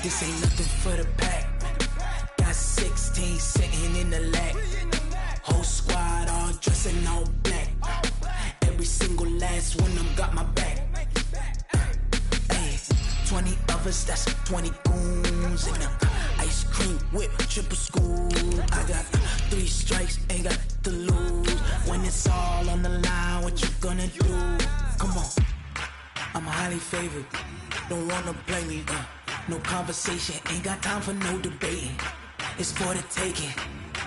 This ain't nothing for the pack. Got 16 sitting in the lag. Whole squad all dressing all black. Every single last one of them got my back. Hey, 20 of us, that's 20 goons in the ice cream whip, triple school. I got 3 strikes, ain't got to lose. When it's all on the line, what you gonna do? Come on, I'm highly favored. Don't wanna play me, no conversation, ain't got time for no debating. It's for the taking,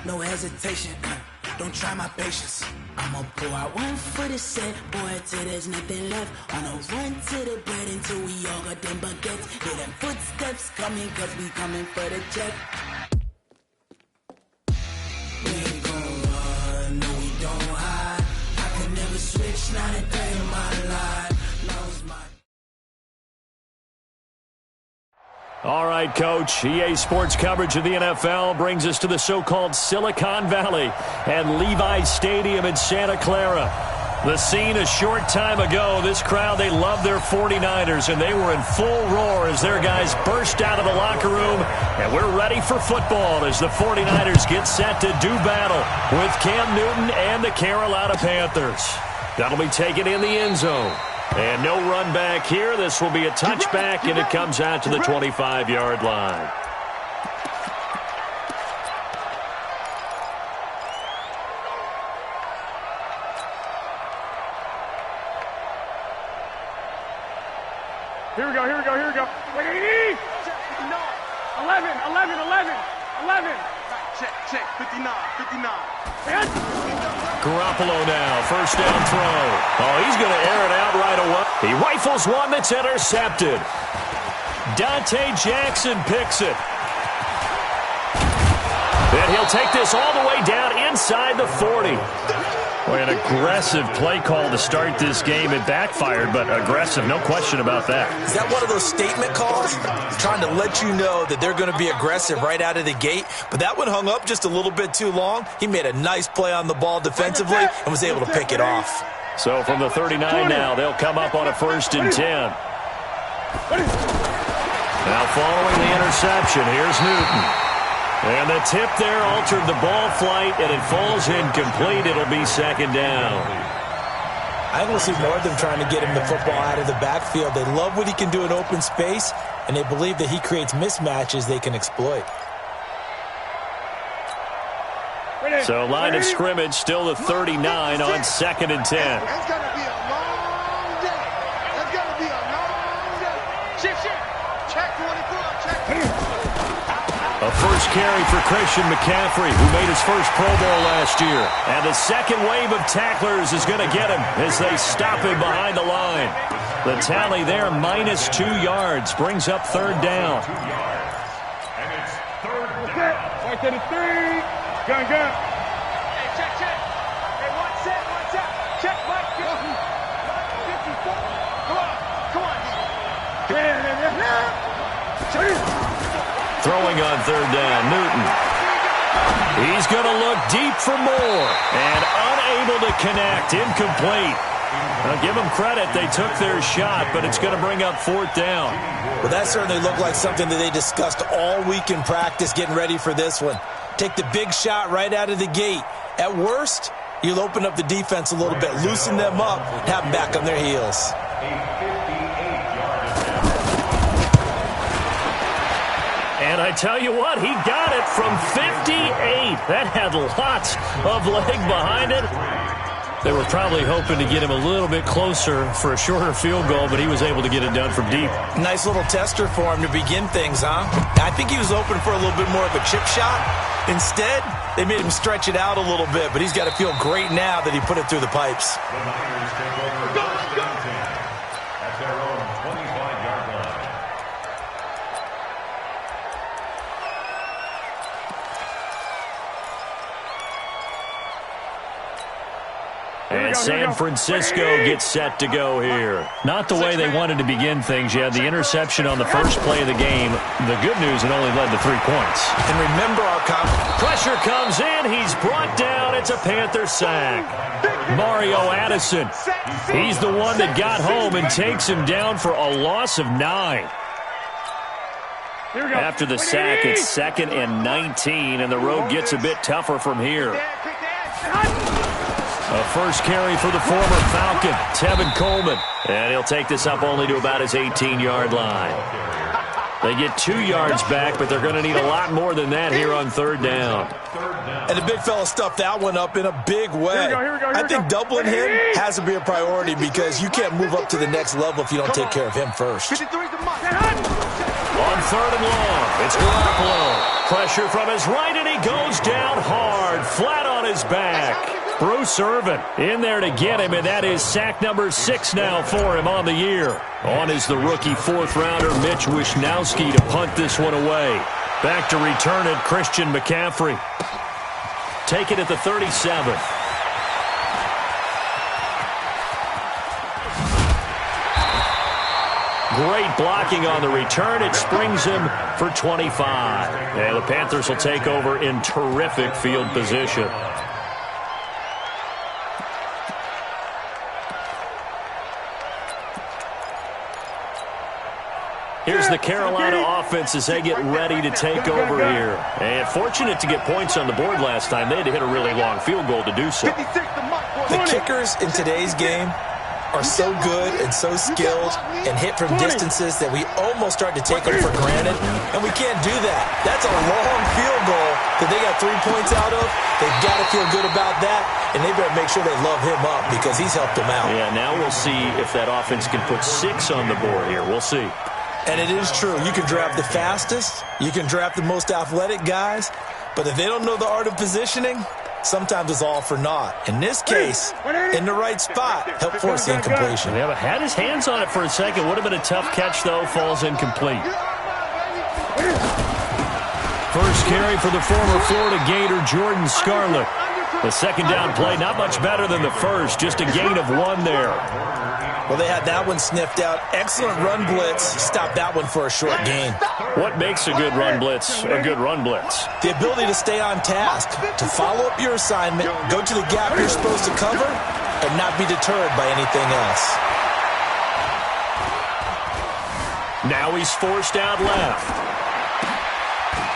no hesitation. Don't try my patience. I'ma pour out one for the set, boy, till there's nothing left. On a run to the bread until we all got them baguettes. Hear them footsteps coming, cause we coming for the check. We ain't gon' run, no we don't hide. I can never switch, not a day in my life. All right, Coach. EA Sports coverage of the NFL brings us to the so-called Silicon Valley and Levi's Stadium in Santa Clara. The scene a short time ago, this crowd, they love their 49ers, and they were in full roar as their guys burst out of the locker room. And we're ready for football as the 49ers get set to do battle with Cam Newton and the Carolina Panthers. That'll be taken in the end zone. And no run back here. This will be a touchback, and it comes out to the 25-yard line. Here we go. 11. Check, 59. Garoppolo now, first down throw. Oh, he's going to air it out right away. He rifles one that's intercepted. Dante Jackson picks it. And he'll take this all the way down inside the 40. Boy, an aggressive play call to start this game. It backfired, but aggressive, no question about that. Is that one of those statement calls? Trying to let you know that they're going to be aggressive right out of the gate. But that one hung up just a little bit too long. He made a nice play on the ball defensively and was able to pick it off. So from the 39 now, they'll come up on a 1st and 10. Now following the interception, here's Newton. And the tip there altered the ball flight, and it falls incomplete. It'll be 2nd down. I want to see more of them trying to get him the football out of the backfield. They love what he can do in open space, and they believe that he creates mismatches they can exploit. So line of scrimmage still the 39 on 2nd and 10. It's going to be a long day. It's going to be a long day. Shift. Check 24. Check. A first carry for Christian McCaffrey, who made his first Pro Bowl last year. And the second wave of tacklers is going to get him as they stop him behind the line. The tally there, -2 yards, brings up 3rd down. And it's 3rd down. Right to the 3. Gun. Hey, check. Hey, one set. Check, Mike. 54. Come on. Throwing on 3rd down, Newton. He's going to look deep for more and unable to connect, incomplete. Now, give them credit, they took their shot, but it's going to bring up 4th down. Well, that certainly looked like something that they discussed all week in practice, getting ready for this one. Take the big shot right out of the gate. At worst, you'll open up the defense a little bit, loosen them up, and have them back on their heels. And I tell you what, he got it from 58. That had lots of leg behind it. They were probably hoping to get him a little bit closer for a shorter field goal, but he was able to get it done from deep. Nice little tester for him to begin things, huh? I think he was open for a little bit more of a chip shot. Instead, they made him stretch it out a little bit, but he's got to feel great now that he put it through the pipes. And San Francisco gets set to go here. Not the way they wanted to begin things. You had the interception on the first play of the game. The good news, it only led to 3 points. And remember our pressure comes in. He's brought down. It's a Panther sack. Mario Addison. He's the one that got home and takes him down for a loss of 9. After the sack, it's 2nd and 19, and the road gets a bit tougher from here. A first carry for the former Falcon, Tevin Coleman. And he'll take this up only to about his 18-yard line. They get 2 yards back, but they're going to need a lot more than that here on 3rd down. And the big fella stuffed that one up in a big way. I think doubling him has to be a priority because you can't move up to the next level if you don't take care of him first. On 3rd and long, it's Garoppolo. Pressure from his right, and he goes down hard, flat on his back. Bruce Irvin in there to get him, and that is sack number 6 now for him on the year. On is the rookie 4th-rounder Mitch Wishnowsky to punt this one away. Back to return it, Christian McCaffrey. Take it at the 37. Great blocking on the return. It springs him for 25. And the Panthers will take over in terrific field position. Here's the Carolina offense as they get ready to take over here. And fortunate to get points on the board last time. They had to hit a really long field goal to do so. The kickers in today's game are so good and so skilled and hit from distances that we almost start to take them for granted, and we can't do that. That's a long field goal that they got 3 points out of. They've got to feel good about that, and they better make sure they love him up because he's helped them out. Yeah, now we'll see if that offense can put 6 on the board here. We'll see. And it is true. You can draft the fastest. You can draft the most athletic guys. But if they don't know the art of positioning, sometimes it's all for naught. In this case, in the right spot, help force the incompletion. Yeah, but had his hands on it for a second. Would have been a tough catch, though. Falls incomplete. First carry for the former Florida Gator, Jordan Scarlett. The second down play, not much better than the first. Just a gain of 1 there. Well, they had that one sniffed out. Excellent run blitz. Stop that one for a short gain. What makes a good run blitz a good run blitz? The ability to stay on task, to follow up your assignment, go to the gap you're supposed to cover, and not be deterred by anything else. Now he's forced out left.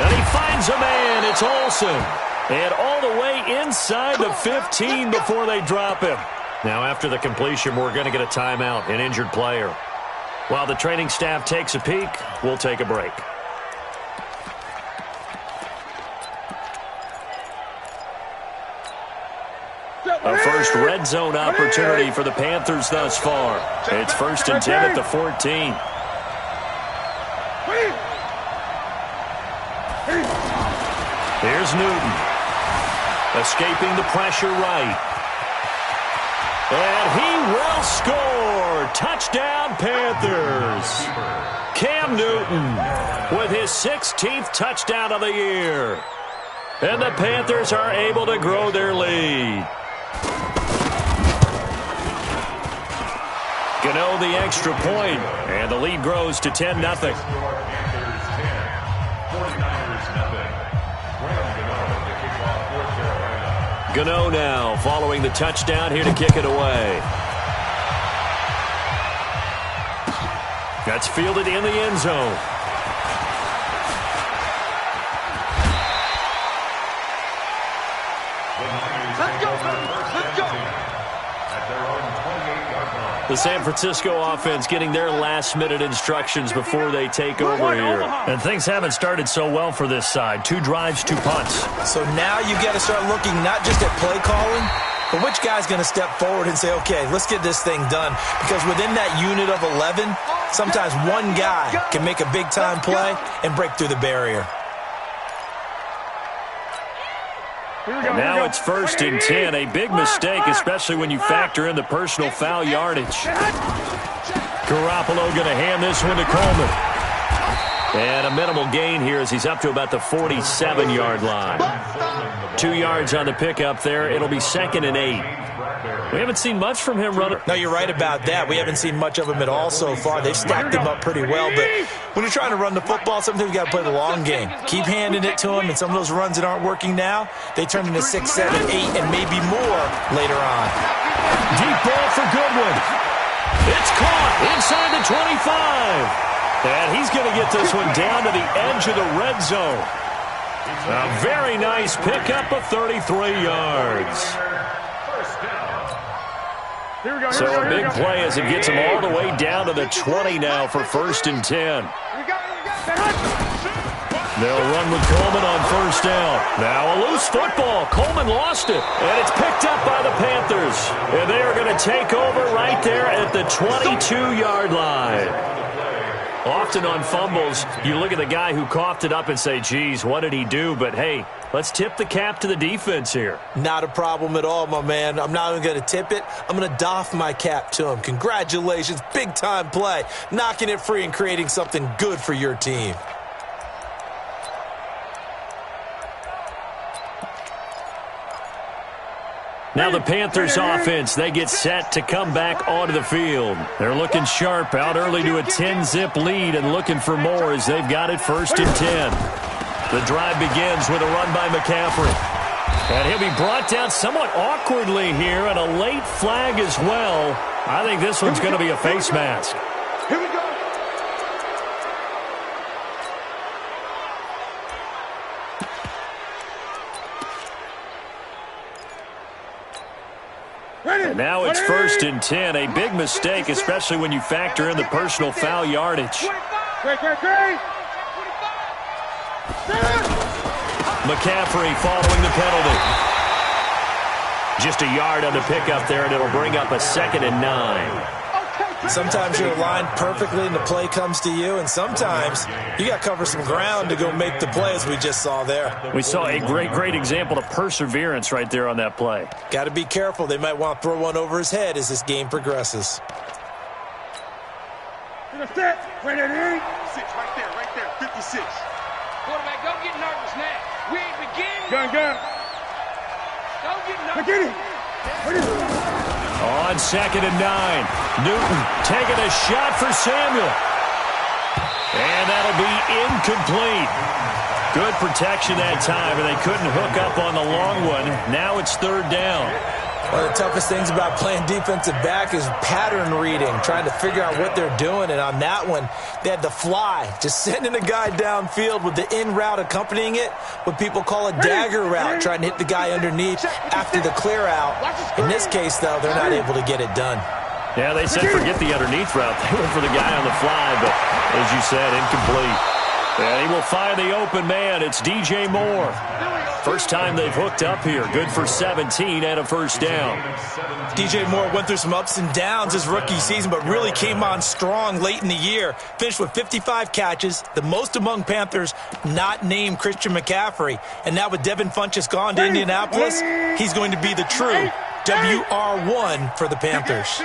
And he finds a man. It's Olsen. And all the way inside the 15 before they drop him. Now, after the completion, we're going to get a timeout, an injured player. While the training staff takes a peek, we'll take a break. A first red zone opportunity for the Panthers thus far. It's 1st and 10 at the 14. Here's Newton. Escaping the pressure right. And he will score. Touchdown, Panthers. Cam Newton with his 16th touchdown of the year. And the Panthers are able to grow their lead. Gano the extra point, and the lead grows to 10-0. Gano now following the touchdown here to kick it away. That's fielded in the end zone. Let's go. The San Francisco offense getting their last-minute instructions before they take over here. And things haven't started so well for this side. 2 drives, 2 punts. So now you got to start looking not just at play calling, but which guy's going to step forward and say, okay, let's get this thing done. Because within that unit of 11, sometimes one guy can make a big-time play and break through the barrier. Now it's 1st and 10. A big mistake, especially when you factor in the personal foul yardage. Garoppolo going to hand this one to Coleman. And a minimal gain here as he's up to about the 47-yard line. 2 yards on the pickup there. It'll be 2nd and 8. We haven't seen much from him running. No, you're right about that. We haven't seen much of him at all so far. They've stacked him up pretty well. But when you're trying to run the football, sometimes you got to play the long game. Keep handing it to him, and some of those runs that aren't working now, they turn into 6, 7, 8, and maybe more later on. Deep ball for Goodwin. It's caught inside the 25. And he's going to get this one down to the edge of the red zone. A very nice pickup of 33 yards. So a big play as it gets him all the way down to the 20 now for 1st and 10. They'll run with Coleman on 1st down. Now a loose football. Coleman lost it, and it's picked up by the Panthers. And they are going to take over right there at the 22-yard line. Often on fumbles, you look at the guy who coughed it up and say, geez, what did he do? But, hey, let's tip the cap to the defense here. Not a problem at all, my man. I'm not even going to tip it. I'm going to doff my cap to him. Congratulations. Big-time play. Knocking it free and creating something good for your team. Now the Panthers offense, they get set to come back onto the field. They're looking sharp, out early to a 10-zip lead and looking for more as they've got it 1st and 10. The drive begins with a run by McCaffrey. And he'll be brought down somewhat awkwardly here, and a late flag as well. I think this one's going to be a face mask. Here we go. And now it's 1st and 10. A big mistake, especially when you factor in the personal foul yardage. McCaffrey following the penalty. Just a yard on the pickup there, and it'll bring up a 2nd and 9. Sometimes you're aligned perfectly and the play comes to you, and sometimes you got to cover some ground to go make the play, as we just saw there. We saw a great example of perseverance right there on that play. Got to be careful. They might want to throw one over his head as this game progresses. Right there, 56. Quarterback, don't get nervous now. We ain't beginning. Gun. Don't get nervous. On 2nd and 9, Newton taking a shot for Samuel. And that'll be incomplete. Good protection that time, and they couldn't hook up on the long one. Now it's 3rd down. One of the toughest things about playing defensive back is pattern reading, trying to figure out what they're doing. And on that one, they had to fly, just sending a guy downfield with the in route accompanying it, what people call a dagger route, trying to hit the guy underneath after the clear out. In this case, though, they're not able to get it done. Yeah, they said forget the underneath route. They went for the guy on the fly, but as you said, incomplete. And he will find the open man. It's DJ Moore. First time they've hooked up here. Good for 17 and a 1st down. DJ Moore went through some ups and downs his rookie season, but really came on strong late in the year. Finished with 55 catches, the most among Panthers not named Christian McCaffrey. And now with Devin Funchess gone to Indianapolis, he's going to be the true WR1 for the Panthers.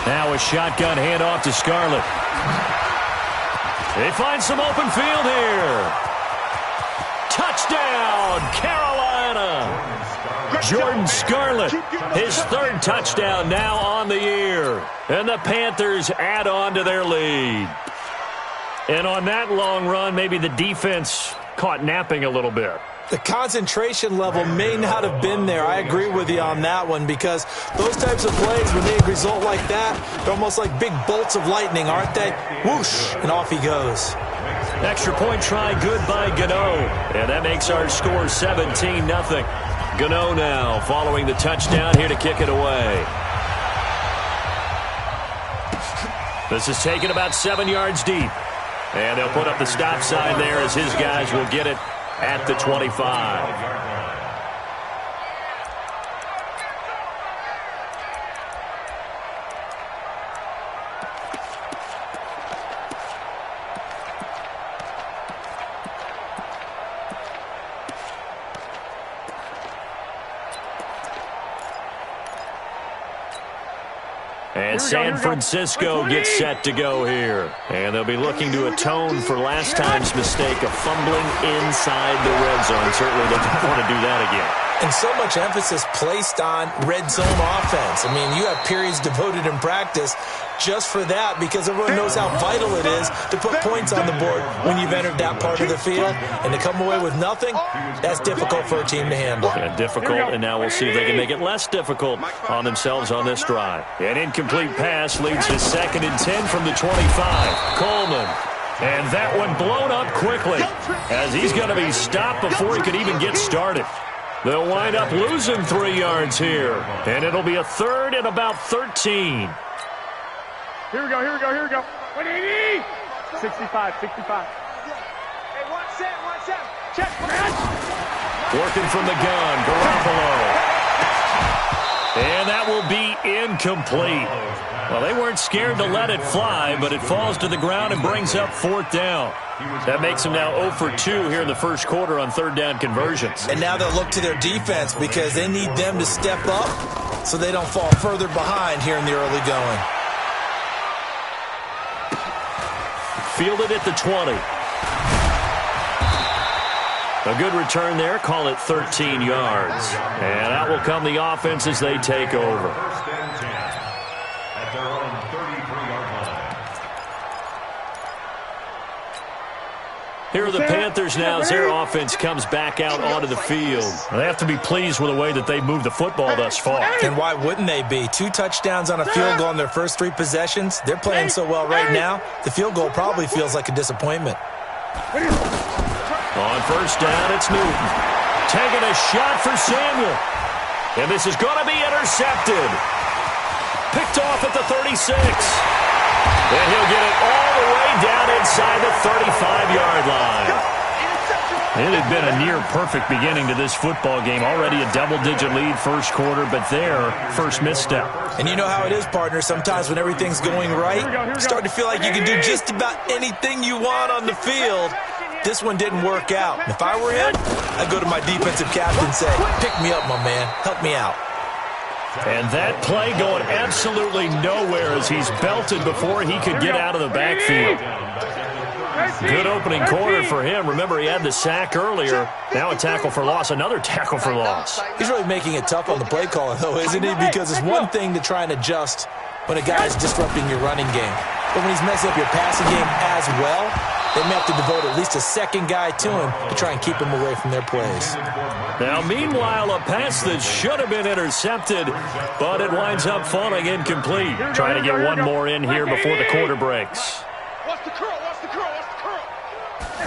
Now a shotgun handoff to Scarlett. They find some open field here. Touchdown, Carolina. Jordan Scarlett, his 3rd touchdown now on the year. And the Panthers add on to their lead. And on that long run, maybe the defense caught napping a little bit. The concentration level may not have been there. I agree with you on that one, because those types of plays, when they result like that, they're almost like big bolts of lightning, aren't they? Whoosh, and off he goes. Extra point try good by Gano. And that makes our score 17-0. Gano now following the touchdown here to kick it away. This is taken about 7 yards deep. And they'll put up the stop sign there as his guys will get it at the 25. And San Francisco gets set to go here. And they'll be looking to atone for last time's mistake of fumbling inside the red zone. Certainly they don't want to do that again. And so much emphasis placed on red zone offense. I mean, you have periods devoted in practice just for that because everyone knows how vital it is to put points on the board when you've entered that part of the field. And to come away with nothing, that's difficult for a team to handle. Yeah, difficult, and now we'll see if they can make it less difficult on themselves on this drive. An incomplete pass leads to 2nd and 10 from the 25. Coleman. And that one blown up quickly as he's going to be stopped before he could even get started. They'll wind up losing 3 yards here, and it'll be a 3rd and about 13. Here we go. 180. 65. Hey, 1-7. Check. Working from the gun, Garoppolo. And that will be incomplete. Well, they weren't scared to let it fly, but it falls to the ground and brings up 4th down. That makes them now 0 for 2 here in the first quarter on 3rd down conversions. And now they'll look to their defense because they need them to step up so they don't fall further behind here in the early going. Fielded at the 20. A good return there. Call it 13 yards. And out will come the offense as they take over. Here are the Panthers now as their offense comes back out onto the field. They have to be pleased with the way that they moved the football thus far. And why wouldn't they be? 2 touchdowns on a field goal in their first 3 possessions. They're playing so well right now, the field goal probably feels like a disappointment. On 1st down, it's Newton. Taking a shot for Samuel. And this is going to be intercepted. Picked off at the 36. And he'll get it all the way down inside the 35-yard line. It had been a near-perfect beginning to this football game. Already a double-digit lead first quarter, but their first misstep. And you know how it is, partner. Sometimes when everything's going right, you start to feel like you can do just about anything you want on the field. This one didn't work out. If I were him, I'd go to my defensive captain and say, pick me up, my man. Help me out. And that play going absolutely nowhere as he's belted before he could get out of the backfield. Good opening quarter for him. Remember, he had the sack earlier. Now a tackle for loss, another tackle for loss. He's really making it tough on the play caller, though, isn't he? Because it's one thing to try and adjust when a guy's disrupting your running game. But when he's messing up your passing game as well, they may have to devote at least a second guy to him to try and keep him away from their plays. Now, meanwhile, a pass that should have been intercepted, but it winds up falling incomplete. Trying to get one more in here before the quarter breaks. Watch the curl.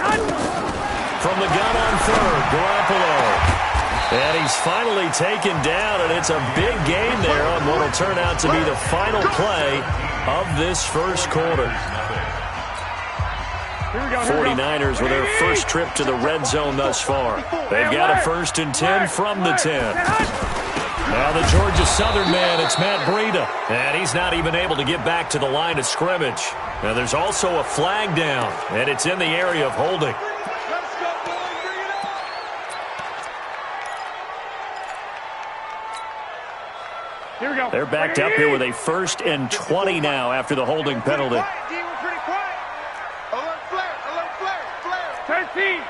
From the gun on 3rd, Garoppolo. And he's finally taken down, and it's a big gain there on what will turn out to be the final play of this first quarter. 49ers with their first trip to the red zone thus far. They've got a 1st and 10 from the 10. Now the Georgia Southern man, it's Matt Breida. And he's not even able to get back to the line of scrimmage. Now there's also a flag down, and it's in the area of holding. Here we go. They're backed up here with a 1st and 20 now after the holding penalty. Alert flare. 13.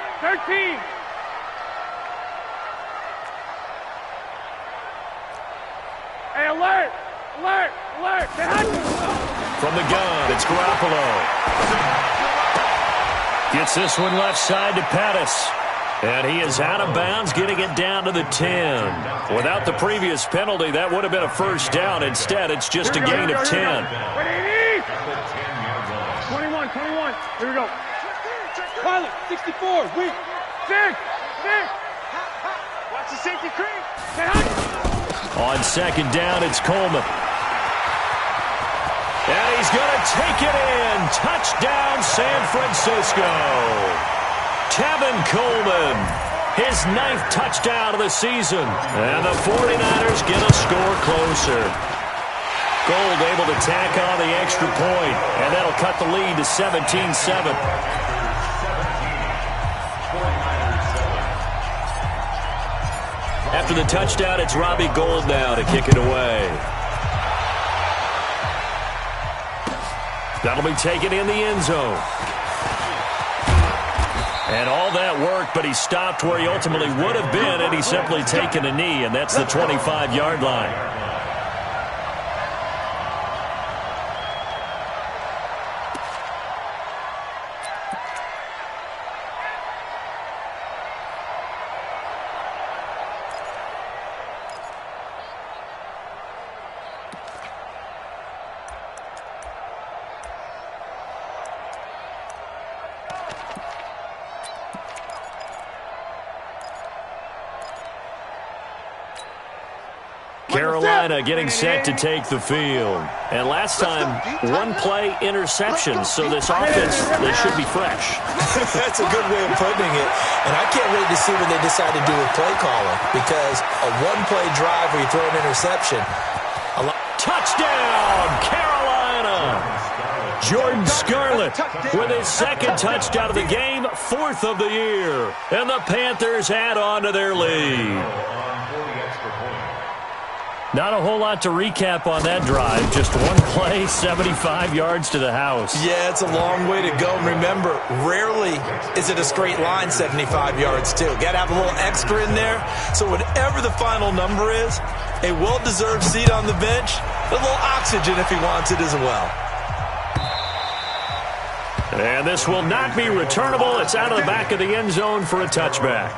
Hey, alert. From the gun, it's Garoppolo. Gets this one left side to Pettis. And he is out of bounds, getting it down to the 10. Without the previous penalty, that would have been a 1st down. Instead, it's just a gain of 10. 21. Here we go. Pilot, 64. Weak. 6. Watch the safety creep. On 2nd down, it's Coleman. And he's going to take it in. Touchdown, San Francisco. Tevin Coleman, his 9th touchdown of the season. And the 49ers get a score closer. Gold able to tack on the extra point, and that'll cut the lead to 17-7. After the touchdown, it's Robbie Gould now to kick it away. That'll be taken in the end zone. And all that work, but he stopped where he ultimately would have been had he simply taken a knee, and that's the 25-yard line. Carolina getting set to take the field. And last time, one-play interception, so this offense, they should be fresh. That's a good way of putting it. And I can't wait to see what they decide to do with play calling, because a one-play drive where you throw an interception. Touchdown, Carolina! Jordan Scarlett with his second touchdown of the game, 4th of the year. And the Panthers add on to their lead. Not a whole lot to recap on that drive. Just one play, 75 yards to the house. Yeah, it's a long way to go. And remember, rarely is it a straight line 75 yards, too. Got to have a little extra in there. So whatever the final number is, a well-deserved seat on the bench, a little oxygen if he wants it as well. And this will not be returnable. It's out of the back of the end zone for a touchback.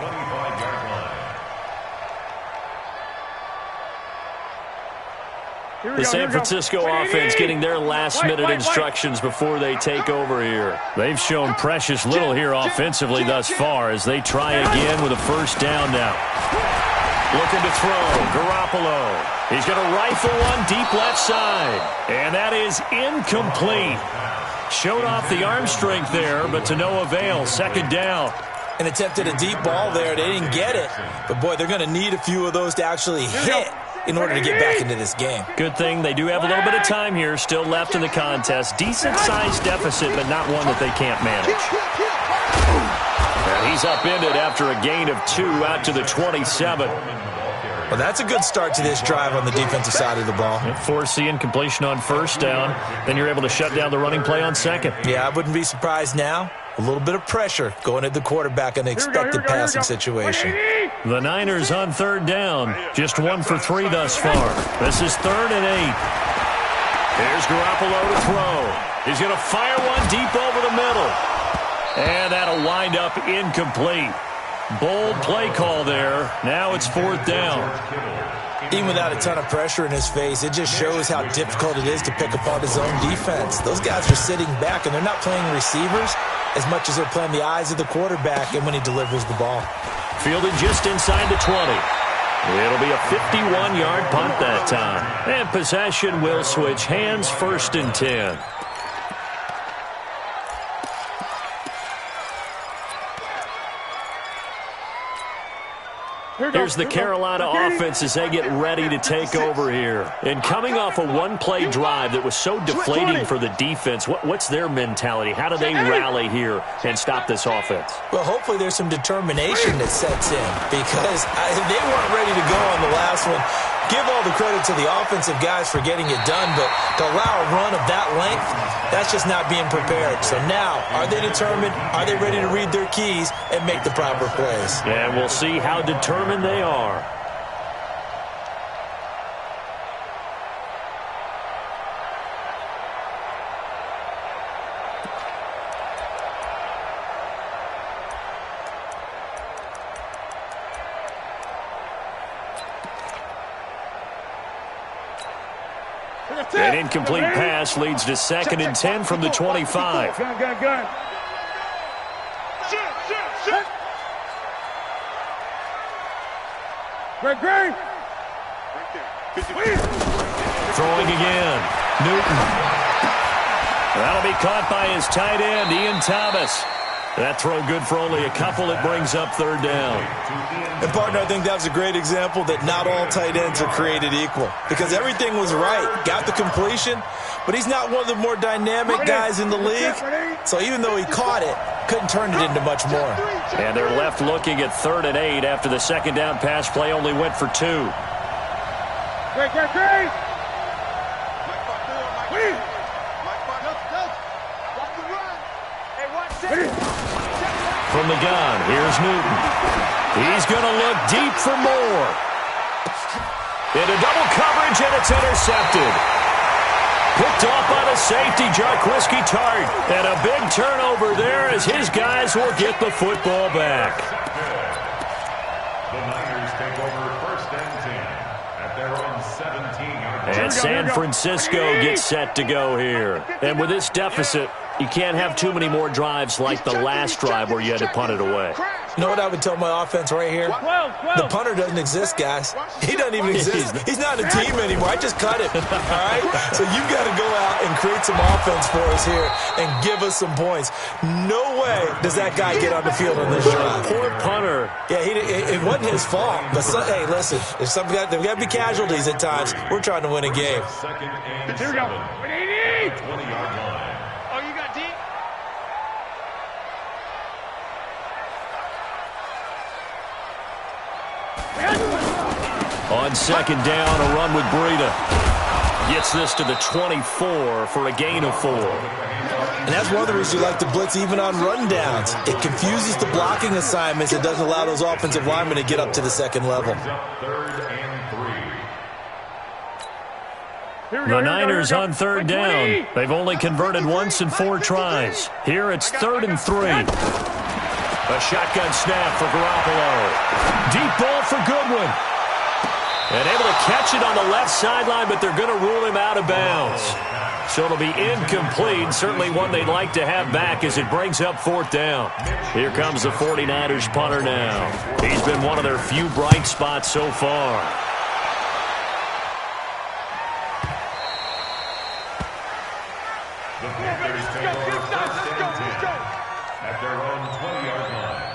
The San Francisco offense getting their last-minute instructions before they take over here. They've shown precious little here offensively thus far as they try again with a first down now. Looking to throw. Garoppolo. He's going to rifle one deep left side. And that is incomplete. Showed off the arm strength there, but to no avail. Second down. And attempted a deep ball there. They didn't get it. But, boy, they're going to need a few of those to actually hit in order to get back into this game. Good thing they do have a little bit of time here still left in the contest. Decent-sized deficit, but not one that they can't manage. And he's upended after a gain of 2 out to the 27. Well, that's a good start to this drive on the defensive side of the ball. Force the incompletion on first down. Then you're able to shut down the running play on second. Yeah, I wouldn't be surprised now. A little bit of pressure going at the quarterback in the expected passing situation. The Niners on third down. Just 1 for 3 thus far. This is 3rd and 8. Here's Garoppolo to throw. He's going to fire one deep over the middle. And that'll wind up incomplete. Bold play call there. Now it's 4th down. Even without a ton of pressure in his face, it just shows how difficult it is to pick apart his own defense. Those guys are sitting back, and they're not playing receivers as much as they're playing the eyes of the quarterback and when he delivers the ball. Fielded just inside the 20. It'll be a 51-yard punt that time. And possession will switch hands, 1st and 10. Here's the Carolina offense as they get ready to take over here. And coming off a one-play drive that was so deflating for the defense, what's their mentality? How do they rally here and stop this offense? Well, hopefully there's some determination that sets in, because they weren't ready to go on the last one. Give all the credit to the offensive guys for getting it done, but to allow a run of that length, that's just not being prepared. So now, are they determined? Are they ready to read their keys and make the proper plays? And we'll see how determined they are. An incomplete pass leads to 2nd and 10 from the 25. Gun. Shit. Great. Throwing again. Newton. That'll be caught by his tight end, Ian Thomas. That throw good for only a couple. It brings up 3rd down. And, partner, I think that was a great example that not all tight ends are created equal, because everything was right. Got the completion, but he's not one of the more dynamic guys in the league. So even though he caught it, couldn't turn it into much more. And they're left looking at 3rd and 8 after the second down pass play only went for 2. Great. From the gun, here's Newton. He's going to look deep for more. Into double coverage, and it's intercepted. Picked off by the safety, Jarquiski Tart. And a big turnover there as his guys will get the football back. The Niners take over 1st and 10 at their own 17-yard line. And San Francisco gets set to go here. And with this deficit, you can't have too many more drives like the last drive where you had to punt it away. You know what I would tell my offense right here? The punter doesn't exist, guys. He doesn't even exist. He's not a team anymore. I just cut him. All right? So you've got to go out and create some offense for us here and give us some points. No way does that guy get on the field on this drive. Poor punter. Yeah, it wasn't his fault. But, hey, listen, there's got to be casualties at times. We're trying to win a game. 2nd and 7 at the 20-yard line. Oh, you got deep? On 2nd down, a run with Breida. Gets this to the 24 for a gain of 4. And that's one of the reasons you like to blitz even on rundowns. It confuses the blocking assignments. It doesn't allow those offensive linemen to get up to the second level. 3rd and 3. The Niners on 3rd down. They've only converted once in 4 tries. Here it's 3rd and 3. A shotgun snap for Garoppolo. Deep ball for Goodwin. And able to catch it on the left sideline, but they're going to rule him out of bounds. So it'll be incomplete. Certainly one they'd like to have back as it brings up 4th down. Here comes the 49ers punter now. He's been one of their few bright spots so far. The Panthers take over 1st and 10 at their own 20-yard line.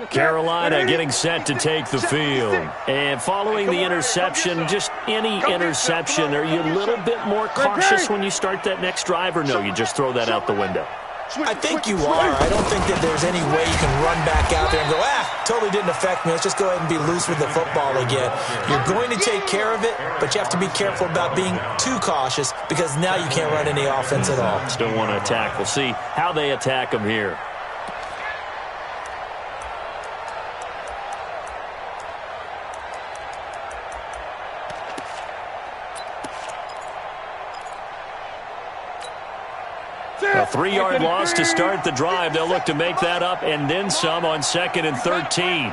Carolina getting set to take the field. And following the interception, just any interception, are you a little bit more cautious when you start that next drive, or no, you just throw that out the window? I think you are. I don't think that there's any way you can run back out there and go, totally didn't affect me. Let's just go ahead and be loose with the football again. You're going to take care of it, but you have to be careful about being too cautious because now you can't run any offense at all. Still want to attack. We'll see how they attack them here. A 3-yard loss to start the drive. They'll look to make that up and then some on 2nd and 13.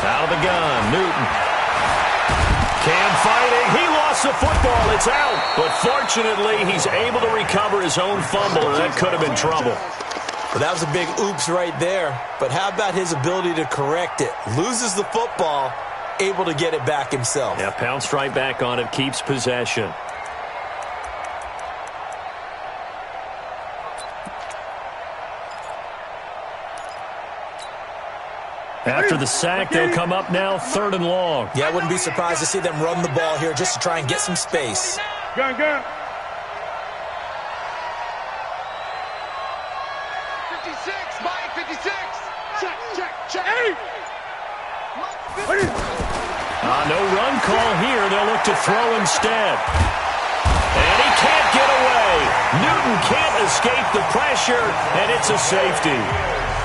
Out of the gun, Newton. Cam fighting. He lost the football. It's out. But fortunately, he's able to recover his own fumble, and that could have been trouble. Well, that was a big oops right there. But how about his ability to correct it? Loses the football, able to get it back himself. Yeah, pounced right back on it, keeps possession. After the sack, they'll come up now 3rd and long. Yeah, I wouldn't be surprised to see them run the ball here just to try and get some space. Gun. 56, Mike, 56. Check. Hey! No run call here. They'll look to throw instead. And he can't get away. Newton can't escape the pressure, and it's a safety.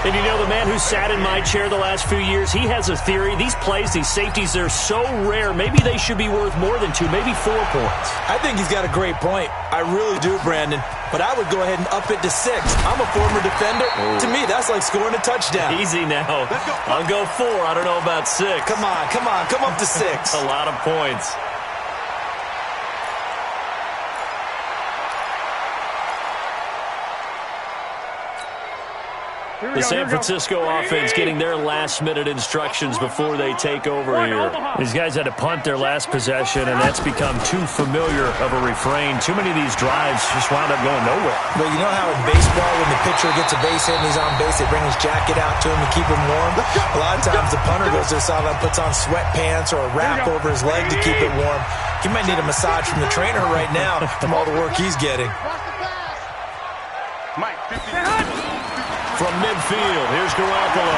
And you know, the man who sat in my chair the last few years, he has a theory. These plays, these safeties, they're so rare. Maybe they should be worth more than 2, maybe 4 points. I think he's got a great point. I really do, Brandon. But I would go ahead and up it to 6. I'm a former defender. Ooh. To me, that's like scoring a touchdown. Easy now. I'll go 4. I don't know about 6. Come on. Come up to 6. A lot of points. The San Francisco offense getting their last-minute instructions before they take over here. These guys had to punt their last possession, and that's become too familiar of a refrain. Too many of these drives just wound up going nowhere. Well, you know how in baseball, when the pitcher gets a base hit and he's on base, they bring his jacket out to him to keep him warm? A lot of times the punter goes to the sideline, puts on sweatpants or a wrap over his leg to keep it warm. He might need a massage from the trainer right now from all the work he's getting. Mike, 50. From midfield, here's Garoppolo.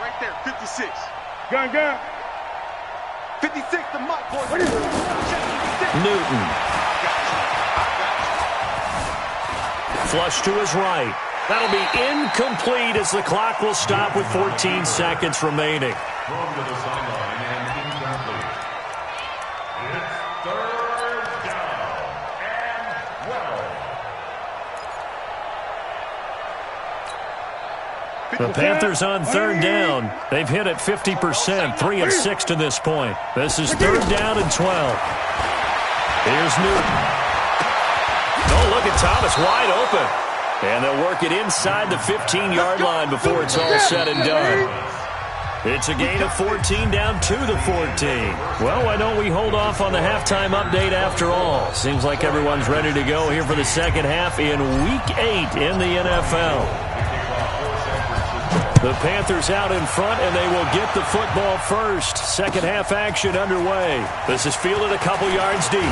right there, 56. Gun. 56 to my boy. Newton. Flush to his right. That'll be incomplete as the clock will stop with 14 seconds remaining. Thrown to the sideline and incomplete. It's third down and 12. The Panthers on third down. They've hit it 50%, 3 of 6 to this point. This is third down and 12. Here's Newton. Oh, look at Thomas wide open. And they'll work it inside the 15-yard line before it's all said and done. It's a gain of 14 down to the 14. Well, why don't we hold off on the halftime update after all? Seems like everyone's ready to go here for the second half in Week 8 in the NFL. The Panthers out in front, and they will get the football first. Second half action underway. This is fielded a couple yards deep.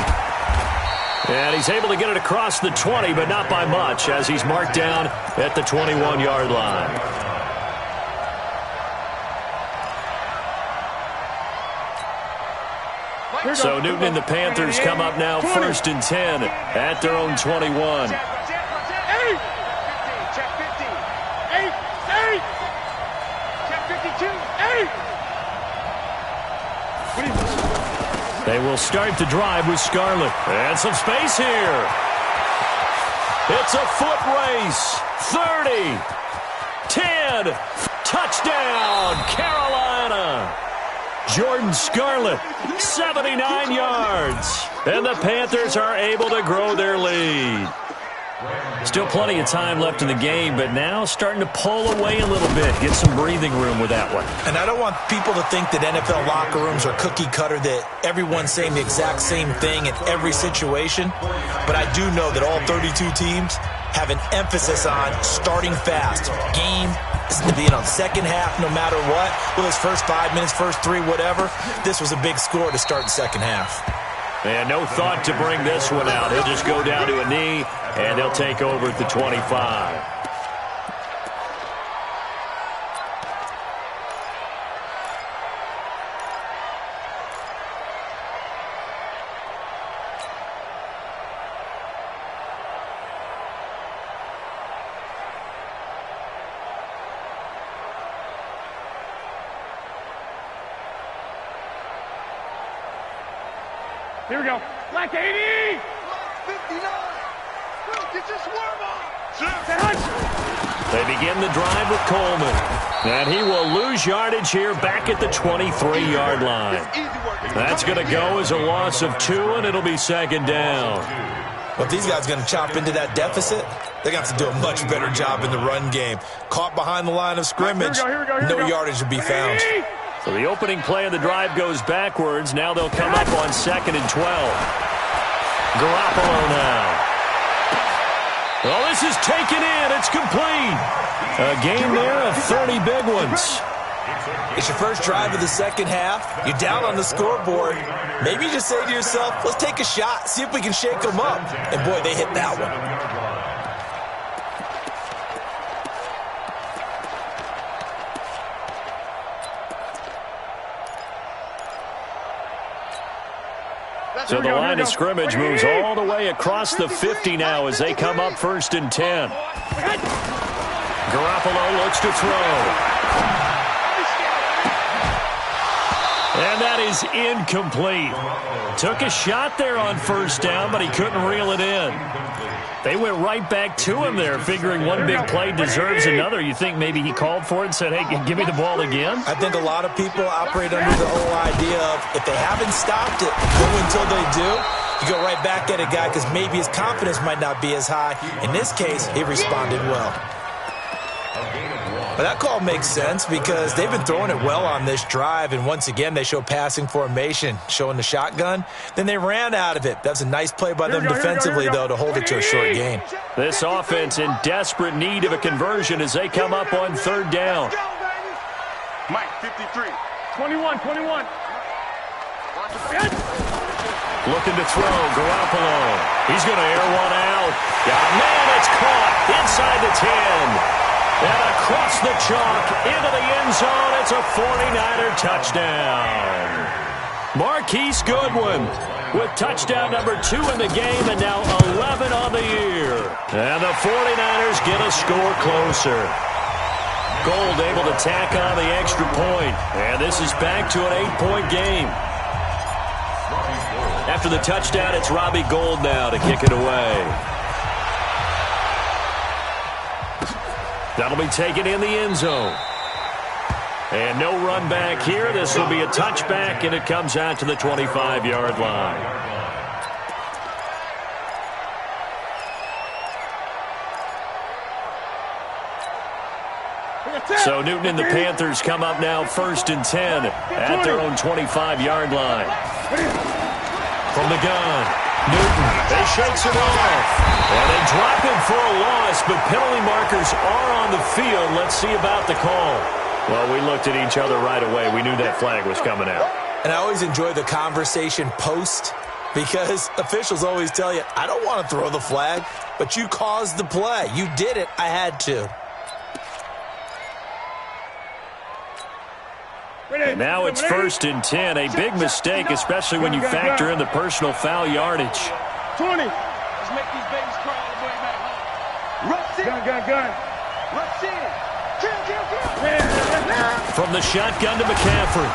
And he's able to get it across the 20, but not by much, as he's marked down at the 21-yard line. So Newton and the Panthers come up now 1st and 10 at their own 21. They will start the drive with Scarlett. And some space here. It's a foot race. 30. 10. Touchdown, Carolina. Jordan Scarlett, 79 yards. And the Panthers are able to grow their lead. Still plenty of time left in the game, but now starting to pull away a little bit. Get some breathing room with that one. And I don't want people to think that NFL locker rooms are cookie cutter, that everyone's saying the exact same thing in every situation. But I do know that all 32 teams have an emphasis on starting fast. Game is to be in on second half no matter what. Well, his first 5 minutes, first 3, whatever. This was a big score to start the second half. And no thought to bring this one out. He'll just go down to a knee, and they'll take over at the 25. Here we go. Black 80. Black 59. Get your swerve on. They begin the drive with Coleman. And he will lose yardage here back at the 23-yard line. That's going to go as a loss of 2, and it'll be second down. Well, if these guys are going to chop into that deficit, they're going to have to do a much better job in the run game. Caught behind the line of scrimmage, no yardage to be found. So the opening play of the drive goes backwards. Now they'll come up on 2nd and 12. Garoppolo now. Well, this is taken in. It's complete. A game there of 30 big ones. It's your first drive of the second half. You're down on the scoreboard. Maybe you just say to yourself, let's take a shot, see if we can shake them up. And, boy, they hit that one. So the line of scrimmage moves all the way across the 50 now as they come up 1st and 10. Garoppolo looks to throw. And that is incomplete. Took a shot there on 1st down, but he couldn't reel it in. They went right back to him there, figuring one big play deserves another. You think maybe he called for it and said, hey, give me the ball again? I think a lot of people operate under the whole idea of if they haven't stopped it, go until they do. You go right back at a guy because maybe his confidence might not be as high. In this case, he responded well. But that call makes sense because they've been throwing it well on this drive, and once again, they show passing formation, showing the shotgun. Then they ran out of it. That's a nice play by them defensively, though, to hold it to a short gain. This offense in desperate need of a conversion as they come up on 3rd down. Mike, 53. 21. Looking to throw, Garoppolo. He's going to air one out. Yeah, man, it's caught inside the 10. And across the chalk, into the end zone, it's a 49er touchdown. Marquise Goodwin with touchdown number 2 in the game and now 11 on the year. And the 49ers get a score closer. Gold able to tack on the extra point. And this is back to an 8-point game. After the touchdown, it's Robbie Gould now to kick it away. That'll be taken in the end zone. And no run back here. This will be a touchback, and it comes out to the 25-yard line. So Newton and the Panthers come up now 1st and 10 at their own 25-yard line. From the gun, Newton, they shakes it off. And they drop him for a loss, but penalty markers are on the field. Let's see about the call. Well, we looked at each other right away. We knew that flag was coming out. And I always enjoy the conversation post because officials always tell you, I don't want to throw the flag, but you caused the play. You did it. I had to. And now it's 1st and 10. A big mistake, especially when you factor in the personal foul yardage. 20. Just make these babies cry all the way back home. Rush in. Gun. Rush in. Kill. From the shotgun to McCaffrey.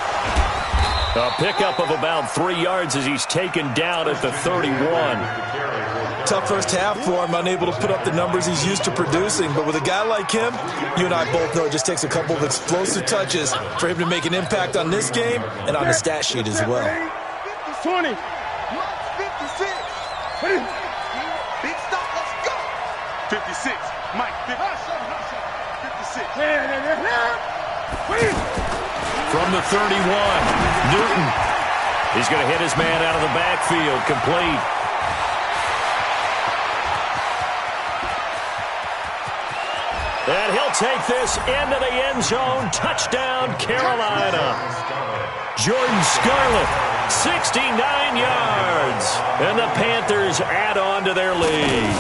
A pickup of about 3 yards as he's taken down at the 31. Tough first half for him, unable to put up the numbers he's used to producing. But with a guy like him, you and I both know it just takes a couple of explosive touches for him to make an impact on this game and on the stat sheet as well. 20. 56. Big stop, let's go. 56. Mike, 56. From the 31, Newton. He's going to hit his man out of the backfield, complete. And he'll take this into the end zone. Touchdown, Carolina. Jordan Scarlett, 69 yards. And the Panthers add on to their lead.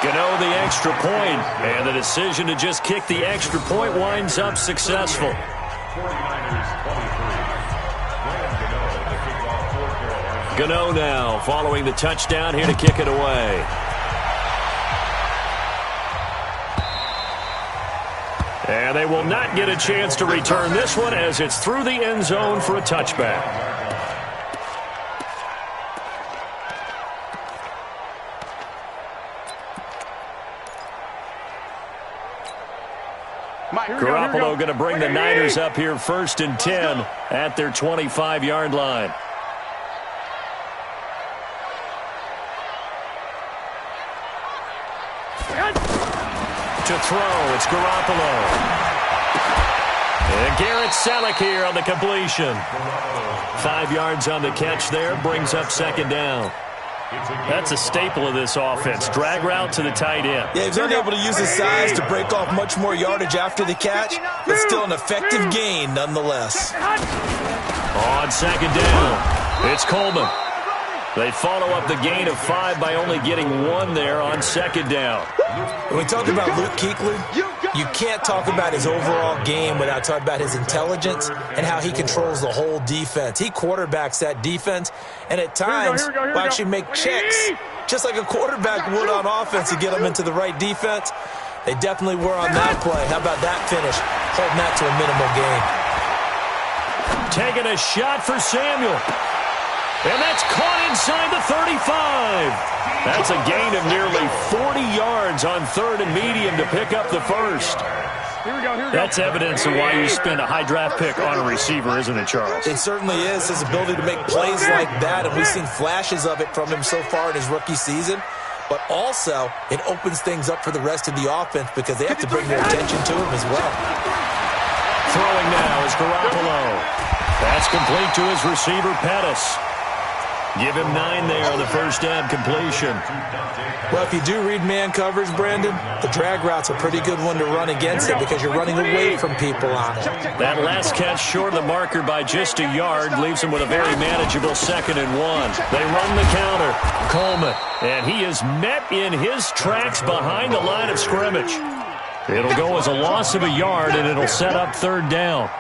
Gano the extra point, and the decision to just kick the extra point winds up successful. 49ers 23. Gano now following the touchdown here to kick it away. And they will not get a chance to return this one as it's through the end zone for a touchback. Garoppolo going to bring the Niners up here 1st and 10 at their 25-yard line. To throw, it's Garoppolo. And Garrett Selleck here on the completion. 5 yards on the catch there, brings up 2nd down. That's a staple of this offense. Drag route to the tight end. Yeah, he's unable to use his size to break off much more yardage after the catch, but still an effective gain nonetheless. On 2nd down, it's Coleman. They follow up the gain of 5 by only getting 1 there on 2nd down. When we talk about Luke Kuechly, you can't talk about his overall game without talking about his intelligence and how he controls the whole defense. He quarterbacks that defense, and at times will actually make checks, just like a quarterback would on offense to get them into the right defense. They definitely were on that play. How about that finish? Holding that to a minimal gain. Taking a shot for Samuel. And that's caught inside the 35. That's a gain of nearly 40 yards on 3rd and medium to pick up the first. Here we go. That's evidence of why you spend a high draft pick on a receiver, isn't it, Charles? It certainly is, his ability to make plays like that, and we've seen flashes of it from him so far in his rookie season. But also, it opens things up for the rest of the offense because they have to bring their attention to him as well. Throwing now is Garoppolo. That's complete to his receiver, Pettis. Give him 9 there on the first down completion. Well, if you do read man coverage, Brandon, the drag route's a pretty good one to run against it because you're running away from people on it. That last catch short of the marker by just a yard leaves him with a very manageable 2nd and 1. They run the counter. Coleman, and he is met in his tracks behind the line of scrimmage. It'll go as a loss of a yard, and it'll set up 3rd down.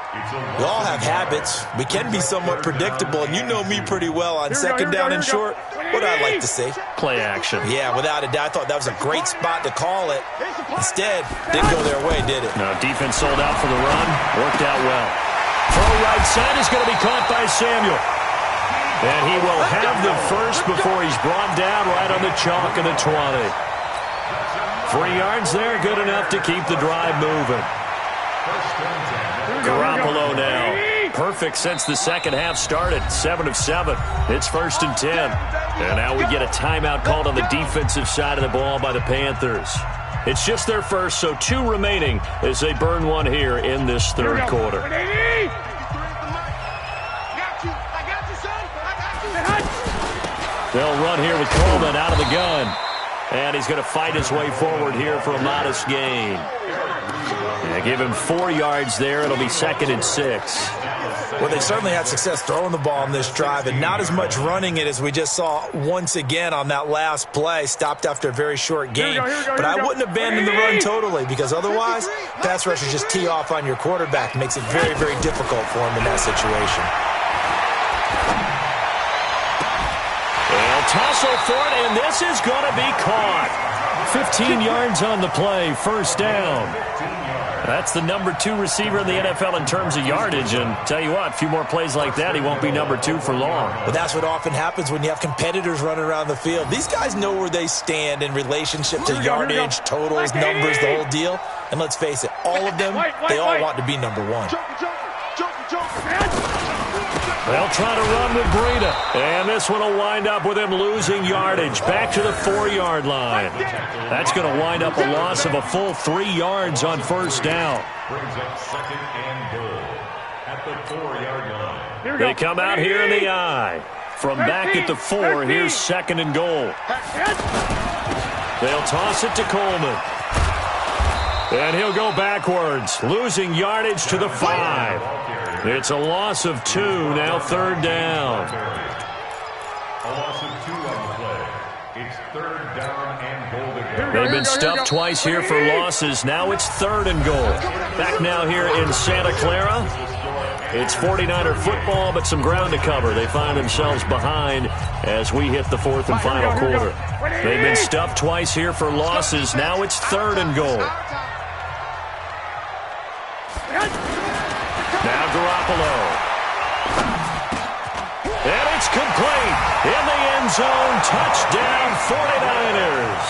We all have habits. We can be somewhat predictable, and you know me pretty well on 2nd down and short. What do I like to see? Play action. Yeah, without a doubt. I thought that was a great spot to call it. Instead, didn't go their way, did it? No, defense sold out for the run. Worked out well. Throw right side is going to be caught by Samuel. And he will have the first before he's brought down right on the chalk of the 20. 3 yards there, good enough to keep the drive moving. Garoppolo now. Perfect since the second half started. 7 of 7. It's 1st and 10. And now we get a timeout called on the defensive side of the ball by the Panthers. It's just their first, so 2 remaining as they burn one here in this 3rd quarter. They'll run here with Coleman out of the gun. And he's going to fight his way forward here for a modest gain. Give him 4 yards there. It'll be 2nd and 6. Well, they certainly had success throwing the ball on this drive and not as much running it as we just saw once again on that last play. Stopped after a very short gain. But I wouldn't abandon the run totally because otherwise, pass rushers just tee off on your quarterback. Makes it very, very difficult for him in that situation. They'll tussle for it, and this is going to be caught. 15 yards on the play, 1st down. That's the number 2 receiver in the NFL in terms of yardage. And tell you what, a few more plays like that, he won't be number 2 for long. But that's what often happens when you have competitors running around the field. These guys know where they stand in relationship to yardage, totals, numbers, the whole deal. And let's face it, all of them, they all want to be number 1. They'll try to run with Breida. And this one will wind up with him losing yardage. Back to the 4-yard line. That's going to wind up a loss of a full 3 yards on 1st down. Brings up 2nd and goal at the 4-yard line. They come out here in the I. From back at the 4, here's 2nd and goal. They'll toss it to Coleman. And he'll go backwards, losing yardage to the 5. It's a loss of 2, now 3rd down. A loss of 2 on the play. It's 3rd down and goal again. They've been stuffed twice here for losses. Now it's 3rd and goal. Back now here in Santa Clara. It's 49er football, but some ground to cover. They find themselves behind as we hit the 4th and final quarter. They've been stuffed twice here for losses. Now it's 3rd and goal. Now Garoppolo. And it's complete. In the end zone. Touchdown 49ers.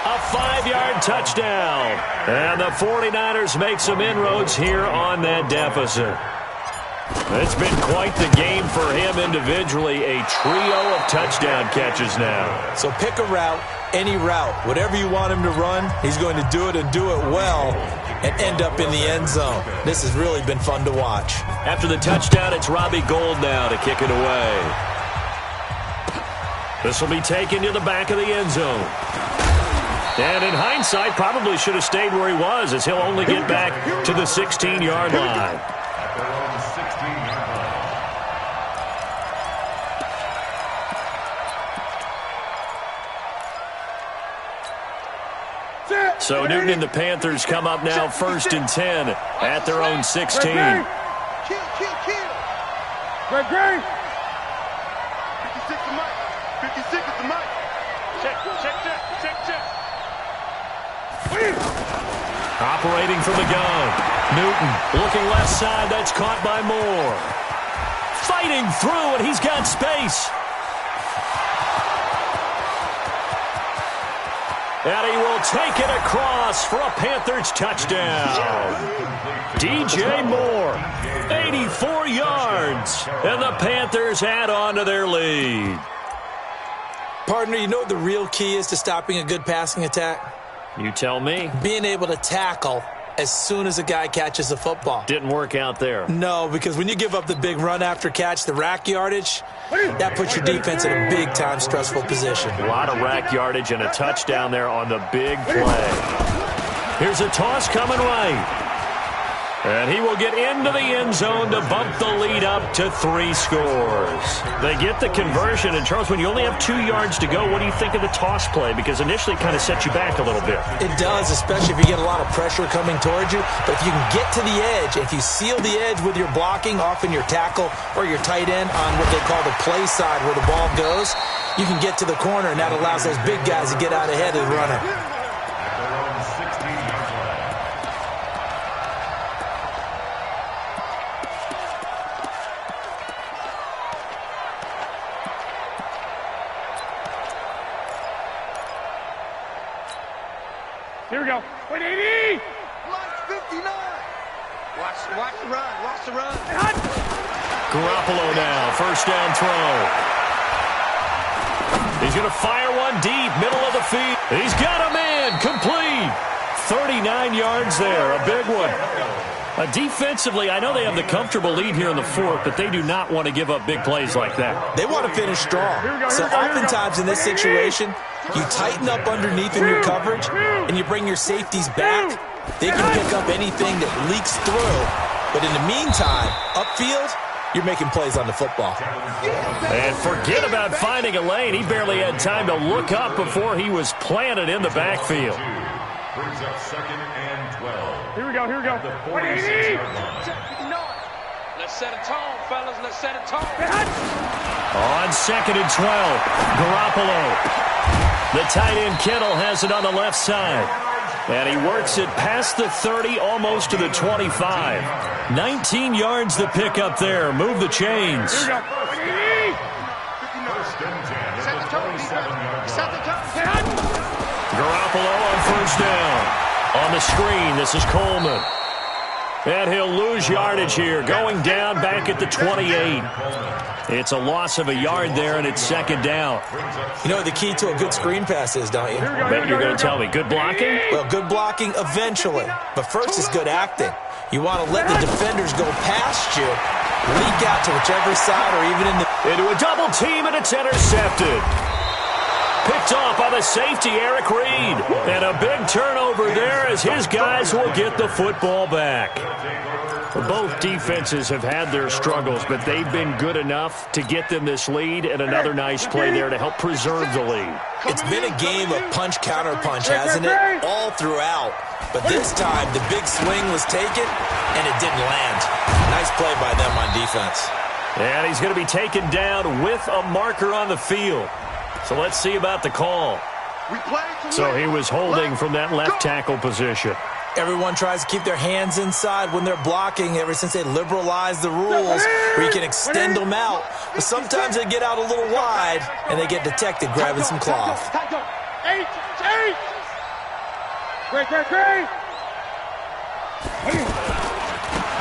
A 5-yard touchdown. And the 49ers make some inroads here on that deficit. It's been quite the game for him individually. A trio of touchdown catches now. So pick a route, any route. Whatever you want him to run, he's going to do it and do it well and end up in the end zone. This has really been fun to watch. After the touchdown, it's Robbie Gould now to kick it away. This will be taken to the back of the end zone. And in hindsight, probably should have stayed where he was as he'll only get back to the 16-yard line. At their own 16-yard line. So Newton and the Panthers come up now 1st and 10 at their own 16. Kill. Great. 56 to Mike. 56 is the Mike. Check. Operating from the gun. Newton looking left side. That's caught by Moore. Fighting through, and he's got space. And he will take it across for a Panthers touchdown. DJ Moore, 84 yards. And the Panthers add on to their lead. Partner, you know what the real key is to stopping a good passing attack? You tell me. Being able to tackle as soon as a guy catches the football. Didn't work out there. No, because when you give up the big run after catch, the rack yardage, that puts your defense in a big-time stressful position. A lot of rack yardage and a touchdown there on the big play. Here's a toss coming right. And he will get into the end zone to bump the lead up to 3 scores. They get the conversion. And, Charles, when you only have 2 yards to go, what do you think of the toss play? Because initially it kind of sets you back a little bit. It does, especially if you get a lot of pressure coming towards you. But if you can get to the edge, if you seal the edge with your blocking, often your tackle or your tight end on what they call the play side where the ball goes, you can get to the corner, and that allows those big guys to get out ahead of the runner. Here we go. 180. Lunch 59. Watch the run. Watch the run. Garoppolo now, first down throw. He's going to fire one deep, middle of the field. He's got a man, complete. 39 yards there, a big one. Defensively, I know they have the comfortable lead here in the 4th, but they do not want to give up big plays like that. They want to finish strong. So oftentimes in this situation, you tighten up underneath in your coverage, and you bring your safeties back. They can pick up anything that leaks through. But in the meantime, upfield, you're making plays on the football. And forget about finding a lane. He barely had time to look up before he was planted in the backfield. Brings up 2nd and 12. Here we go. 180. Let's set a tone, fellas. Let's set a tone. On 2nd and 12, Garoppolo. The tight end Kittle has it on the left side. And he works it past the 30, almost to the 25. 19 yards to pick up there. Move the chains. Here we go. 180. First and 10 at the 27-yard line. Garoppolo on first down. On the screen, this is Coleman. And he'll lose yardage here, going down back at the 28. It's a loss of a yard there, and it's 2nd down. You know what the key to a good screen pass is, don't you? Bet you're going to tell me. Good blocking? Well, good blocking eventually. But first is good acting. You want to let the defenders go past you, leak out to whichever side or even into a double team, and it's intercepted. Picked off by the safety, Eric Reed. And a big turnover there as his guys will get the football back. Both defenses have had their struggles, but they've been good enough to get them this lead, and another nice play there to help preserve the lead. It's been a game of punch-counter-punch, hasn't it? All throughout. But this time, the big swing was taken, and it didn't land. Nice play by them on defense. And he's going to be taken down with a marker on the field. So let's see about the call. So he was holding from that left tackle position. Everyone tries to keep their hands inside when they're blocking ever since they liberalized the rules where you can extend them out. But sometimes they get out a little wide, and they get detected grabbing some cloth. 8. Great.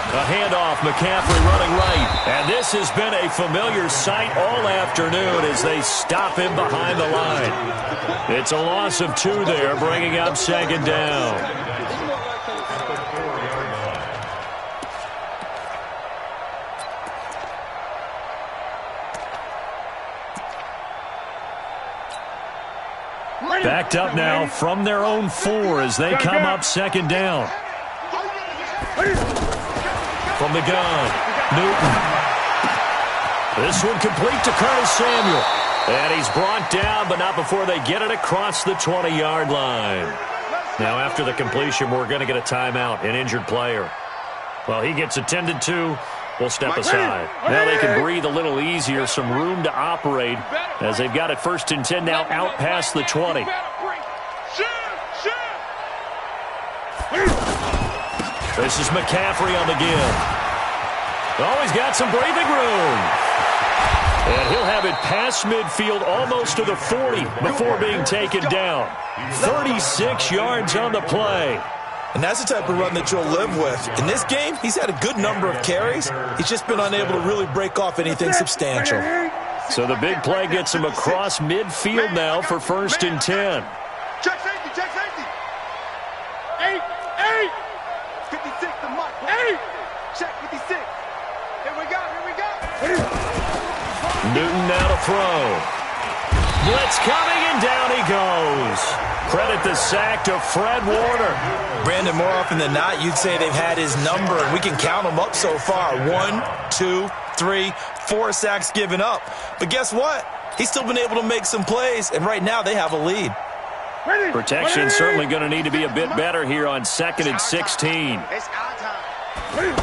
A handoff, McCaffrey running right. And this has been a familiar sight all afternoon as they stop him behind the line. It's a loss of 2 there, bringing up 2nd down. Backed up now from their own 4 as they come up 2nd down. From the gun, Newton. This one complete to Curtis Samuel. And he's brought down, but not before they get it across the 20-yard line. Now after the completion, we're going to get a timeout, an injured player. Well, he gets attended to. We'll step aside. Now they can breathe a little easier, some room to operate as they've got it 1st and 10 now out past the 20. This is McCaffrey on the give. Oh, he's got some breathing room. And he'll have it past midfield almost to the 40 before being taken down. 36 yards on the play. And that's the type of run that you'll live with. In this game, he's had a good number of carries. He's just been unable to really break off anything substantial. So the big play gets him across midfield now for 1st and 10. Check safety. 8. 56, the mic. Hey! Check 56. Here we go, here we go. Newton now to throw. Blitz coming, and down he goes. Credit the sack to Fred Warner. Brandon, more often than not, you'd say they've had his number, and we can count them up so far. 1, 2, 3, 4 sacks given up. But guess what? He's still been able to make some plays, and right now they have a lead. Protection certainly going to need to be a bit better here on 2nd and 16. It's our time.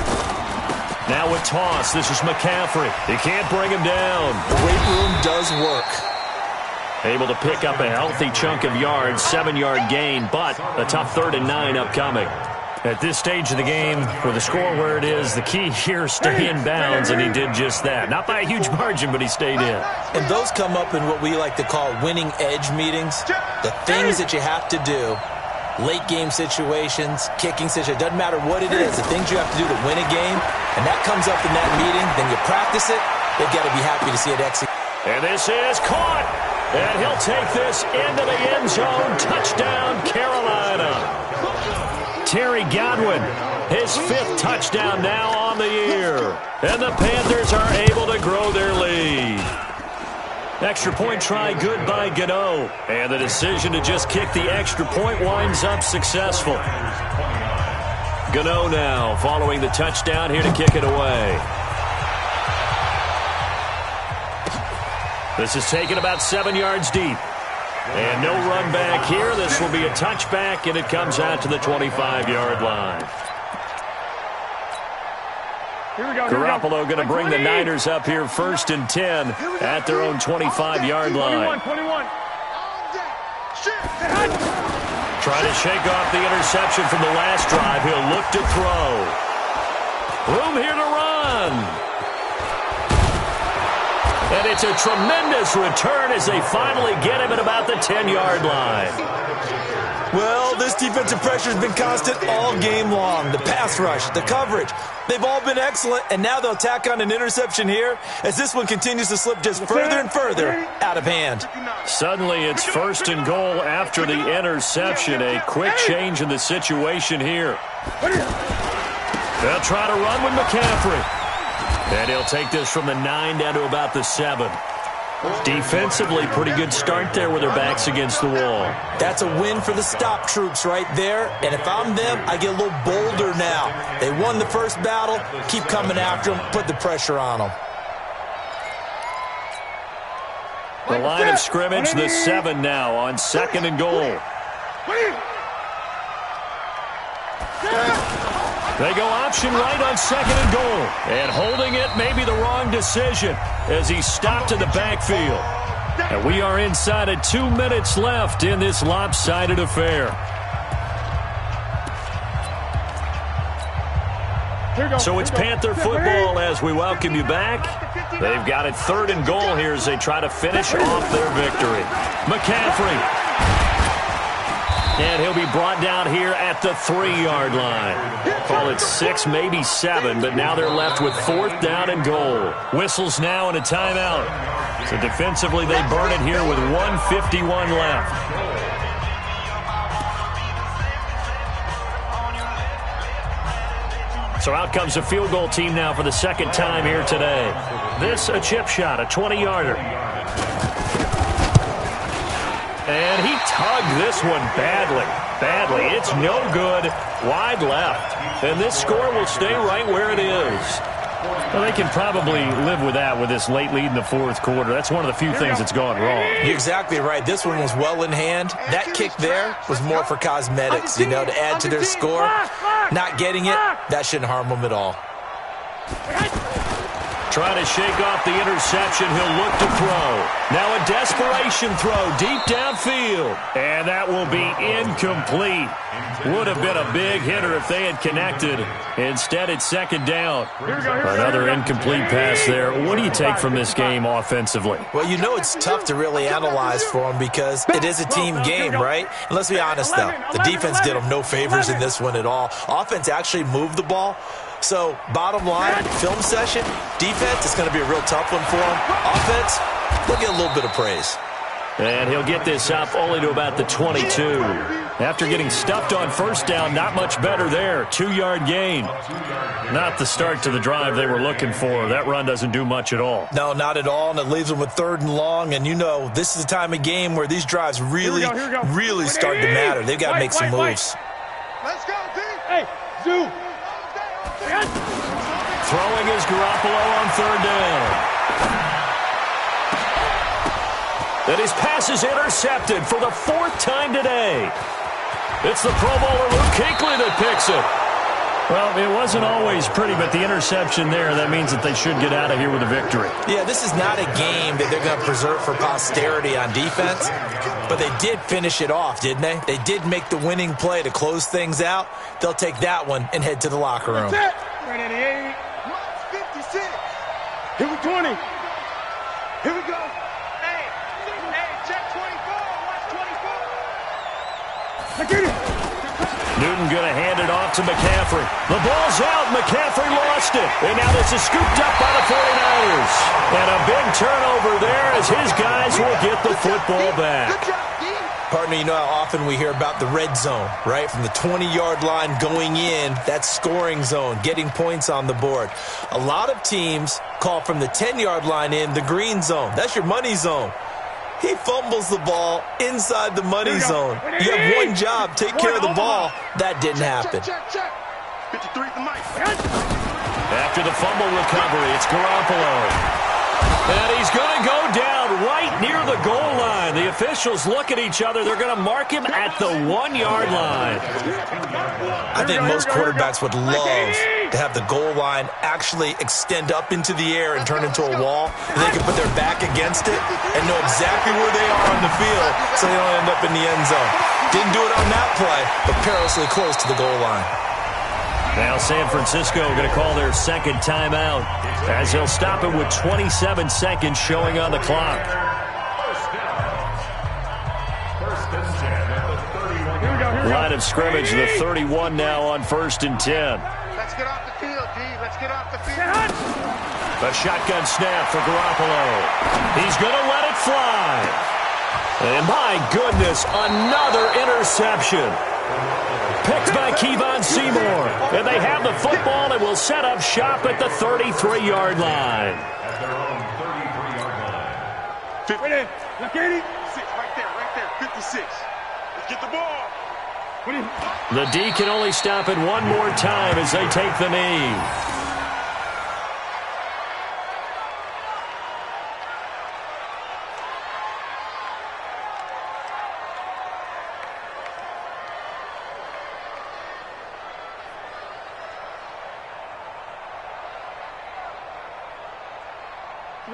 Now with toss, this is McCaffrey. He can't bring him down. The weight room does work. Able to pick up a healthy chunk of yards, 7-yard gain, but a tough 3rd and 9 upcoming. At this stage of the game, with the score where it is, the key here, stay in bounds, and he did just that. Not by a huge margin, but he stayed in. And those come up in what we like to call winning edge meetings. The things that you have to do, late game situations, kicking situations, doesn't matter what it is, the things you have to do to win a game, and that comes up in that meeting, then you practice it, they've got to be happy to see it execute. And this is caught, and he'll take this into the end zone. Touchdown, Carolina. Terry Godwin, his 5th touchdown now on the year. And the Panthers are able to grow their lead. Extra point try good by Gano. And the decision to just kick the extra point winds up successful. Gano now following the touchdown here to kick it away. This is taken about 7 yards deep. And no run back here. This will be a touchback, and it comes out to the 25-yard line. Here we go. Garoppolo going to bring the Niners up here 1st and 10 at their own 25-yard line. 21. Trying to shake off the interception from the last drive. He'll look to throw. Room here to run. And it's a tremendous return as they finally get him at about the 10-yard line. Well, this defensive pressure has been constant all game long. The pass rush, the coverage, they've all been excellent, and now they'll tack on an interception here as this one continues to slip just further and further out of hand. Suddenly it's 1st and goal after the interception. A quick change in the situation here. They'll try to run with McCaffrey. And he'll take this from the 9 down to about the 7. Defensively, pretty good start there with their backs against the wall. That's a win for the stop troops right there. And if I'm them, I get a little bolder now. They won the first battle. Keep coming after them. Put the pressure on them. The line of scrimmage, the 7 now on 2nd and goal. They go option right on 2nd and goal. And holding it may be the wrong decision as he stopped in the backfield. And we are inside of 2 minutes left in this lopsided affair. So it's Panther football as we welcome you back. They've got it 3rd and goal here as they try to finish off their victory. McCaffrey. And he'll be brought down here at the 3-yard line. Call it 6, maybe 7, but now they're left with 4th down and goal. Whistles now and a timeout. So defensively, they burn it here with 1:51 left. So out comes the field goal team now for the 2nd time here today. This a chip shot, a 20-yarder. And he tugged this one badly. It's no good. Wide left. And this score will stay right where it is. Well, they can probably live with that with this late lead in the 4th quarter. That's one of the few things that's gone wrong. You're exactly right. This one was well in hand. That kick there was more for cosmetics, to add to their score. Not getting it, that shouldn't harm them at all. Trying to shake off the interception. He'll look to throw. Now a desperation throw deep downfield. And that will be incomplete. Would have been a big hitter if they had connected. Instead, it's 2nd down. Another incomplete pass there. What do you take from this game offensively? Well, it's tough to really analyze for them because it is a team game, right? And let's be honest, though. The defense did them no favors in this one at all. Offense actually moved the ball. So, bottom line, film session, defense, it's going to be a real tough one for them. Offense, they'll get a little bit of praise. And he'll get this up only to about the 22. After getting stuffed on first down, not much better there. 2-yard gain. Not the start to the drive they were looking for. That run doesn't do much at all. No, not at all, and it leaves them with 3rd and long. And you know, this is the time of game where these drives really start to matter. They've got to make some moves. Let's go, D. Hey, Zoo. Throwing is Garoppolo on 3rd down. And his pass is intercepted for the 4th time today. It's the Pro Bowler Luke Kuechly that picks it. Well, it wasn't always pretty, but the interception there, that means that they should get out of here with a victory. Yeah, this is not a game that they're going to preserve for posterity on defense, but they did finish it off, didn't they? They did make the winning play to close things out. They'll take that one and head to the locker room. Right at the 8. 56. Here we 20. Here we go. Hey, check 24. Watch 24. I get it. Newton going to hand it off to McCaffrey. The ball's out. McCaffrey lost it. And now this is scooped up by the 49ers. And a big turnover there as his guys will get the football back. Partner, you know how often we hear about the red zone, right? From the 20-yard line going in, that's scoring zone, getting points on the board. A lot of teams call from the 10-yard line in the green zone. That's your money zone. He fumbles the ball inside the money zone. You have one job, take care of the ball. That didn't happen. 53 to Mike. After the fumble recovery, it's Garoppolo. And he's going to go down right near the goal line. The officials look at each other. They're going to mark him at the 1-yard line. I think most quarterbacks would love to have the goal line actually extend up into the air and turn into a wall. And they can put their back against it and know exactly where they are on the field so they don't end up in the end zone. Didn't do it on that play, but perilously close to the goal line. Now San Francisco going to call their 2nd timeout as they'll stop it with 27 seconds showing on the clock. Line of scrimmage, the 31 now on 1st and 10. Let's get off the field, D. Let's get off the field. A shotgun snap for Garoppolo. He's going to let it fly. And my goodness, another interception. Picked by Kevon Seymour. And they have the football and will set up shop at the 33-yard line. At their own 33-yard line. Right there. Look at it. 6, right there. 56. Let's get the ball. The D can only stop it one more time as they take the knee.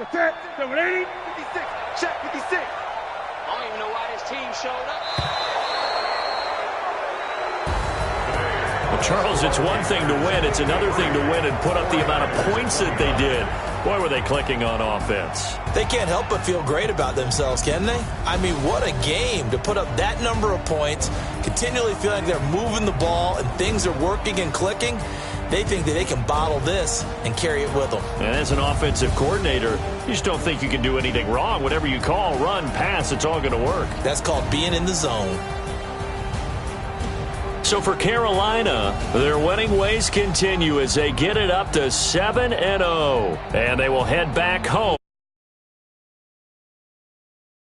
Attack. 780. 56. Check 56. I don't even know why this team showed up. Charles, it's one thing to win. It's another thing to win and put up the amount of points that they did. Boy, were they clicking on offense. They can't help but feel great about themselves, can they? I mean, what a game to put up that number of points, continually feel like they're moving the ball and things are working and clicking. They think that they can bottle this and carry it with them. And as an offensive coordinator, you just don't think you can do anything wrong. Whatever you call, run, pass, it's all going to work. That's called being in the zone. So for Carolina, their winning ways continue as they get it up to 7-0. And they will head back home.